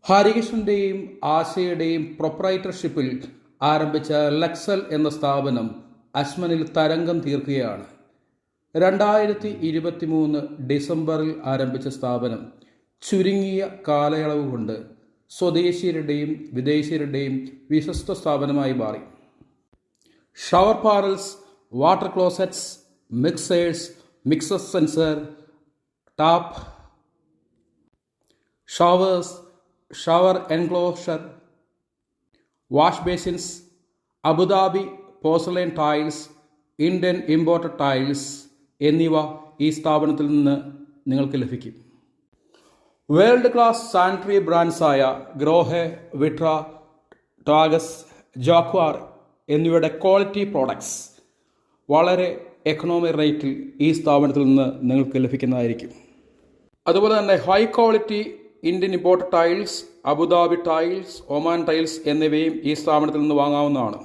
ഹരികൃഷ്ണൻ്റെയും ആശയുടെയും പ്രൊപ്രൈറ്റർഷിപ്പിൽ ആരംഭിച്ച ലെക്സൽ എന്ന സ്ഥാപനം അജ്മനിൽ തരംഗം തീർക്കുകയാണ്. 2023 ഡിസംബറിൽ ആരംഭിച്ച സ്ഥാപനം ചുരുങ്ങിയ കാലയളവ് കൊണ്ട് സ്വദേശീയരുടെയും വിദേശീയരുടെയും വിശ്വസ്ത സ്ഥാപനമായി മാറി. Shower panels, water closets, mixers, mixer sensor, tap, showers, shower enclosure, wash basins, Abu Dhabi porcelain tiles, Indian imported tiles എന്നിവ ഈ സ്ഥാപനത്തിൽ നിന്ന് നിങ്ങൾക്ക് ലഭിക്കും. World class sanitary ബ്രാൻഡ്സായ Grohe, വിട്ര, ടാഗസ്, Jaguar എന്നിവയുടെ ക്വാളിറ്റി പ്രോഡക്ട്സ് വളരെ എക്കണോമി റേറ്റിൽ ഈ സ്ഥാപനത്തിൽ നിന്ന് നിങ്ങൾക്ക് ലഭിക്കുന്നതായിരിക്കും. അതുപോലെ തന്നെ high quality Indian imported tiles, Abu Dhabi tiles, Oman tiles എന്നിവയും ഈ സ്ഥാപനത്തിൽ നിന്ന് വാങ്ങാവുന്നതാണ്.